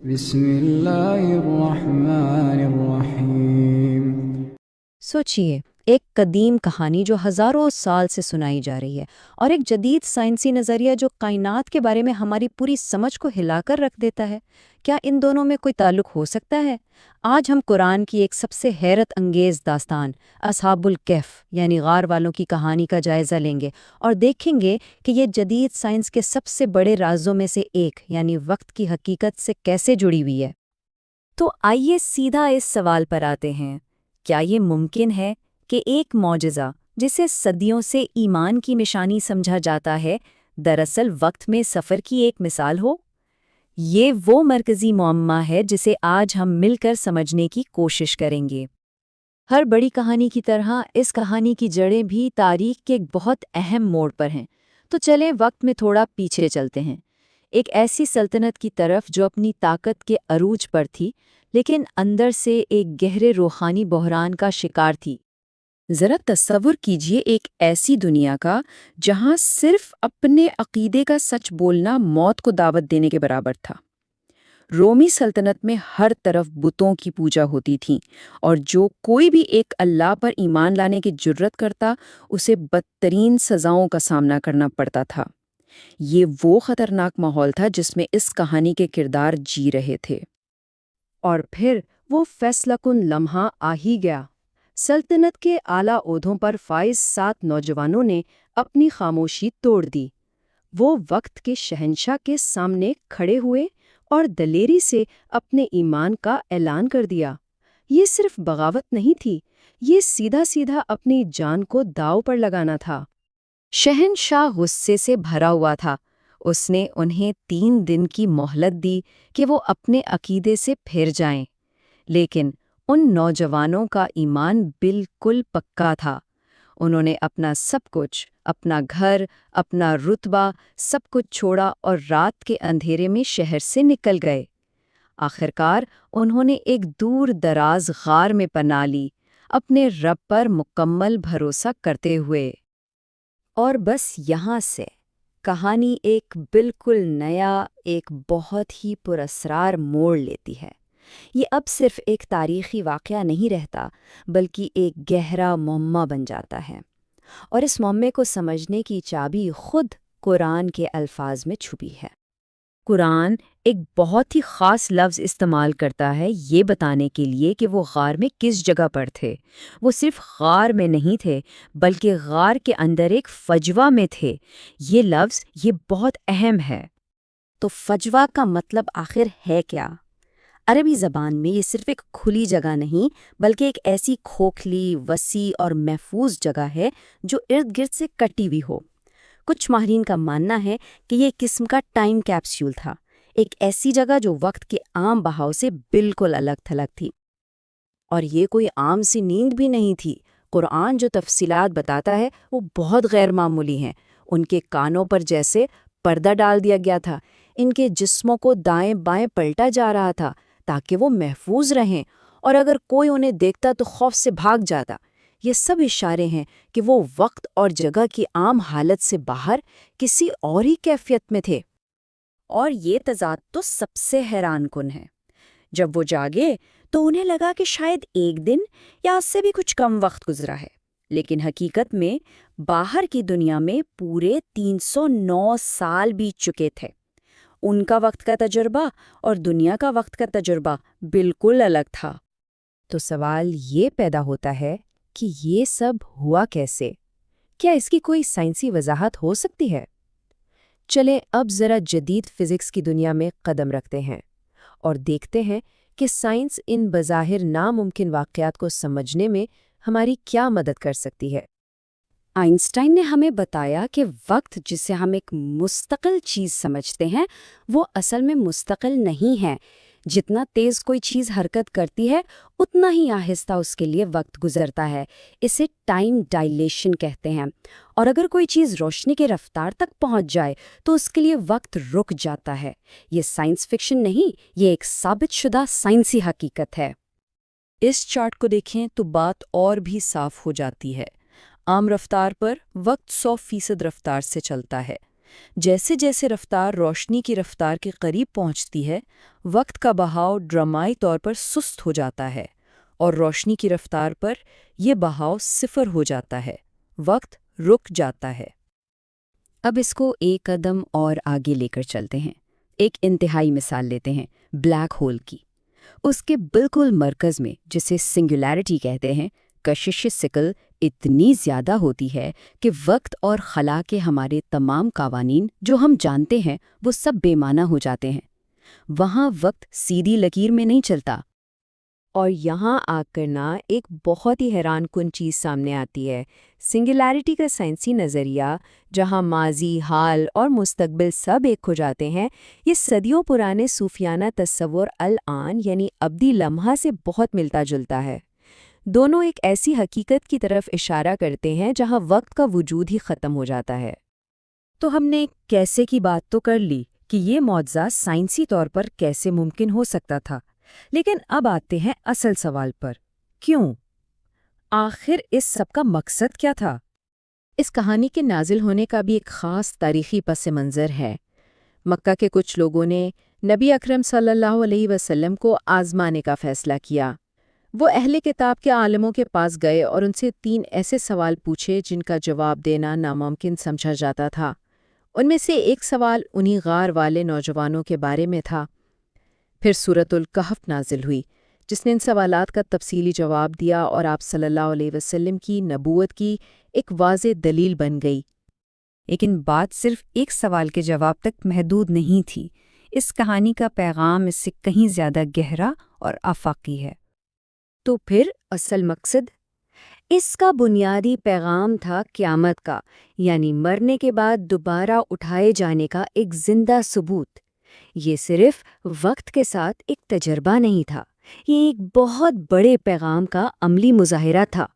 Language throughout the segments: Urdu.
بسم اللہ الرحمن الرحیم۔ سوچئے، ایک قدیم کہانی جو ہزاروں سال سے سنائی جا رہی ہے اور ایک جدید سائنسی نظریہ جو کائنات کے بارے میں ہماری پوری سمجھ کو ہلا کر رکھ دیتا ہے۔ کیا ان دونوں میں کوئی تعلق ہو سکتا ہے؟ آج ہم قرآن کی ایک سب سے حیرت انگیز داستان اصحاب الکہف یعنی غار والوں کی کہانی کا جائزہ لیں گے اور دیکھیں گے کہ یہ جدید سائنس کے سب سے بڑے رازوں میں سے ایک یعنی وقت کی حقیقت سے کیسے جڑی ہوئی ہے۔ تو آئیے سیدھا اس سوال پر آتے ہیں، کیا یہ ممکن ہے کہ ایک معجزہ جسے صدیوں سے ایمان کی نشانی سمجھا جاتا ہے دراصل وقت میں سفر کی ایک مثال ہو؟ یہ وہ مرکزی معمہ ہے جسے آج ہم مل کر سمجھنے کی کوشش کریں گے۔ ہر بڑی کہانی کی طرح اس کہانی کی جڑیں بھی تاریخ کے ایک بہت اہم موڑ پر ہیں، تو چلیں وقت میں تھوڑا پیچھے چلتے ہیں، ایک ایسی سلطنت کی طرف جو اپنی طاقت کے عروج پر تھی لیکن اندر سے ایک گہرے روحانی بحران کا شکار تھی۔ ذرا تصور کیجئے ایک ایسی دنیا کا جہاں صرف اپنے عقیدے کا سچ بولنا موت کو دعوت دینے کے برابر تھا۔ رومی سلطنت میں ہر طرف بتوں کی پوجا ہوتی تھی اور جو کوئی بھی ایک اللہ پر ایمان لانے کی جرت کرتا اسے بدترین سزاؤں کا سامنا کرنا پڑتا تھا۔ یہ وہ خطرناک ماحول تھا جس میں اس کہانی کے کردار جی رہے تھے۔ اور پھر وہ فیصلہ کن لمحہ آ ہی گیا۔ سلطنت کے اعلیٰ عہدوں پر فائز 7 نوجوانوں نے اپنی خاموشی توڑ دی۔ وہ وقت کے شہنشاہ کے سامنے کھڑے ہوئے اور دلیری سے اپنے ایمان کا اعلان کر دیا۔ یہ صرف بغاوت نہیں تھی، یہ سیدھا سیدھا اپنی جان کو داؤ پر لگانا تھا۔ شہنشاہ غصے سے بھرا ہوا تھا۔ اس نے انہیں 3 دن کی مہلت دی کہ وہ اپنے عقیدے سے پھر جائیں، لیکن ان نوجوانوں کا ایمان بالکل پکا تھا۔ انہوں نے اپنا سب کچھ، اپنا گھر، اپنا رتبہ، سب کچھ چھوڑا اور رات کے اندھیرے میں شہر سے نکل گئے۔ آخرکار انہوں نے ایک دور دراز غار میں پناہ لی، اپنے رب پر مکمل بھروسہ کرتے ہوئے۔ اور بس یہاں سے کہانی ایک بالکل نیا، ایک بہت ہی پراسرار موڑ لیتی ہے۔ یہ اب صرف ایک تاریخی واقعہ نہیں رہتا بلکہ ایک گہرا معمہ بن جاتا ہے، اور اس معمے کو سمجھنے کی چابی خود قرآن کے الفاظ میں چھپی ہے۔ قرآن ایک بہت ہی خاص لفظ استعمال کرتا ہے یہ بتانے کے لیے کہ وہ غار میں کس جگہ پر تھے۔ وہ صرف غار میں نہیں تھے بلکہ غار کے اندر ایک فجوہ میں تھے۔ یہ لفظ یہ بہت اہم ہے۔ تو فجوہ کا مطلب آخر ہے کیا؟ عربی زبان میں یہ صرف ایک کھلی جگہ نہیں بلکہ ایک ایسی کھوکھلی، وسیع اور محفوظ جگہ ہے جو ارد گرد سے کٹی ہوئی ہو۔ کچھ ماہرین کا ماننا ہے کہ یہ قسم کا ٹائم کیپسول تھا، ایک ایسی جگہ جو وقت کے عام بہاؤ سے بالکل الگ تھلگ تھی۔ اور یہ کوئی عام سی نیند بھی نہیں تھی۔ قرآن جو تفصیلات بتاتا ہے وہ بہت غیر معمولی ہیں۔ ان کے کانوں پر جیسے پردہ ڈال دیا گیا تھا، ان کے جسموں کو دائیں بائیں پلٹا جا رہا تھا تاکہ وہ محفوظ رہیں، اور اگر کوئی انہیں دیکھتا تو خوف سے بھاگ جاتا۔ یہ سب اشارے ہیں کہ وہ وقت اور جگہ کی عام حالت سے باہر کسی اور ہی کیفیت میں تھے۔ اور یہ تضاد تو سب سے حیران کن ہے۔ جب وہ جاگے تو انہیں لگا کہ شاید ایک دن یا اس سے بھی کچھ کم وقت گزرا ہے، لیکن حقیقت میں باہر کی دنیا میں پورے 309 سال بیت چکے تھے۔ ان کا وقت کا تجربہ اور دنیا کا وقت کا تجربہ بالکل الگ تھا۔ تو سوال یہ پیدا ہوتا ہے کہ یہ سب ہوا کیسے؟ کیا اس کی کوئی سائنسی وضاحت ہو سکتی ہے؟ چلیں اب ذرا جدید فزکس کی دنیا میں قدم رکھتے ہیں اور دیکھتے ہیں کہ سائنس ان بظاہر ناممکن واقعات کو سمجھنے میں ہماری کیا مدد کر سکتی ہے۔ آئنسٹائن نے ہمیں بتایا کہ وقت جسے ہم ایک مستقل چیز سمجھتے ہیں وہ اصل میں مستقل نہیں ہے۔ جتنا تیز کوئی چیز حرکت کرتی ہے اتنا ہی آہستہ اس کے لیے وقت گزرتا ہے۔ اسے ٹائم ڈائلیشن کہتے ہیں۔ اور اگر کوئی چیز روشنی کے رفتار تک پہنچ جائے تو اس کے لیے وقت رک جاتا ہے۔ یہ سائنس فکشن نہیں، یہ ایک ثابت شدہ سائنسی حقیقت ہے۔ اس چارٹ کو دیکھیں تو بات اور بھی صاف ہو جاتی ہے۔ عام رفتار پر وقت 100% رفتار سے چلتا ہے، جیسے جیسے رفتار روشنی کی رفتار کے قریب پہنچتی ہے، وقت کا بہاؤ ڈرامائی طور پر سست ہو جاتا ہے، اور روشنی کی رفتار پر یہ بہاؤ صفر ہو جاتا ہے، وقت رک جاتا ہے۔ اب اس کو ایک قدم اور آگے لے کر چلتے ہیں، ایک انتہائی مثال لیتے ہیں بلیک ہول کی۔ اس کے بالکل مرکز میں، جسے سنگولیرٹی کہتے ہیں، کشش ثقل اتنی زیادہ ہوتی ہے کہ وقت اور خلا کے ہمارے تمام قوانین جو ہم جانتے ہیں وہ سب بے معنی ہو جاتے ہیں۔ وہاں وقت سیدھی لکیر میں نہیں چلتا۔ اور یہاں آ کر ایک بہت ہی حیران کن چیز سامنے آتی ہے، سنگولیرٹی کا سائنسی نظریہ، جہاں ماضی، حال اور مستقبل سب ایک ہو جاتے ہیں۔ یہ صدیوں پرانے صوفیانہ تصور الآن یعنی ابدی لمحہ سے بہت ملتا جلتا ہے۔ دونوں ایک ایسی حقیقت کی طرف اشارہ کرتے ہیں جہاں وقت کا وجود ہی ختم ہو جاتا ہے۔ تو ہم نے کیسے کی بات تو کر لی کہ یہ معجزہ سائنسی طور پر کیسے ممکن ہو سکتا تھا، لیکن اب آتے ہیں اصل سوال پر، کیوں؟ آخر اس سب کا مقصد کیا تھا؟ اس کہانی کے نازل ہونے کا بھی ایک خاص تاریخی پس منظر ہے۔ مکہ کے کچھ لوگوں نے نبی اکرم صلی اللہ علیہ وسلم کو آزمانے کا فیصلہ کیا۔ وہ اہل کتاب کے عالموں کے پاس گئے اور ان سے 3 ایسے سوال پوچھے جن کا جواب دینا ناممکن سمجھا جاتا تھا۔ ان میں سے ایک سوال انہی غار والے نوجوانوں کے بارے میں تھا۔ پھر سورۃ الکہف نازل ہوئی، جس نے ان سوالات کا تفصیلی جواب دیا اور آپ صلی اللہ علیہ وسلم کی نبوت کی ایک واضح دلیل بن گئی۔ لیکن بات صرف ایک سوال کے جواب تک محدود نہیں تھی۔ اس کہانی کا پیغام اس سے کہیں زیادہ گہرا اور آفاقی ہے۔ تو پھر اصل مقصد؟ اس کا بنیادی پیغام تھا قیامت کا، یعنی مرنے کے بعد دوبارہ اٹھائے جانے کا ایک زندہ ثبوت۔ یہ صرف وقت کے ساتھ ایک تجربہ نہیں تھا، یہ ایک بہت بڑے پیغام کا عملی مظاہرہ تھا۔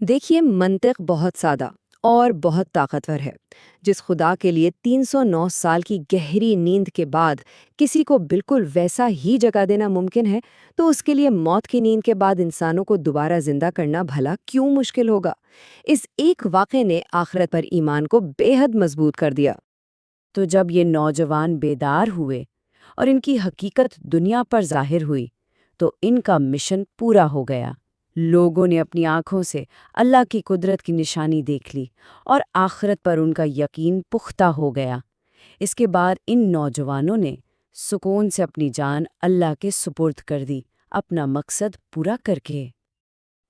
دیکھیے، منطق بہت سادہ اور بہت طاقتور ہے۔ جس خدا کے لیے 309 سال کی گہری نیند کے بعد کسی کو بالکل ویسا ہی جگا دینا ممکن ہے، تو اس کے لیے موت کی نیند کے بعد انسانوں کو دوبارہ زندہ کرنا بھلا کیوں مشکل ہوگا؟ اس ایک واقعے نے آخرت پر ایمان کو بے حد مضبوط کر دیا۔ تو جب یہ نوجوان بیدار ہوئے اور ان کی حقیقت دنیا پر ظاہر ہوئی، تو ان کا مشن پورا ہو گیا۔ لوگوں نے اپنی آنکھوں سے اللہ کی قدرت کی نشانی دیکھ لی اور آخرت پر ان کا یقین پختہ ہو گیا۔ اس کے بعد ان نوجوانوں نے سکون سے اپنی جان اللہ کے سپرد کر دی، اپنا مقصد پورا کر کے۔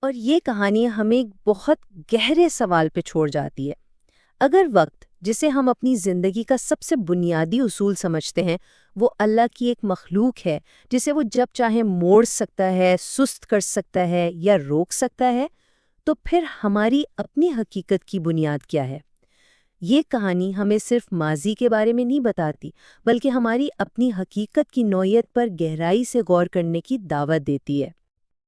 اور یہ کہانی ہمیں ایک بہت گہرے سوال پہ چھوڑ جاتی ہے۔ اگر وقت، جسے ہم اپنی زندگی کا سب سے بنیادی اصول سمجھتے ہیں، وہ اللہ کی ایک مخلوق ہے جسے وہ جب چاہے موڑ سکتا ہے، سست کر سکتا ہے یا روک سکتا ہے، تو پھر ہماری اپنی حقیقت کی بنیاد کیا ہے؟ یہ کہانی ہمیں صرف ماضی کے بارے میں نہیں بتاتی، بلکہ ہماری اپنی حقیقت کی نوعیت پر گہرائی سے غور کرنے کی دعوت دیتی ہے۔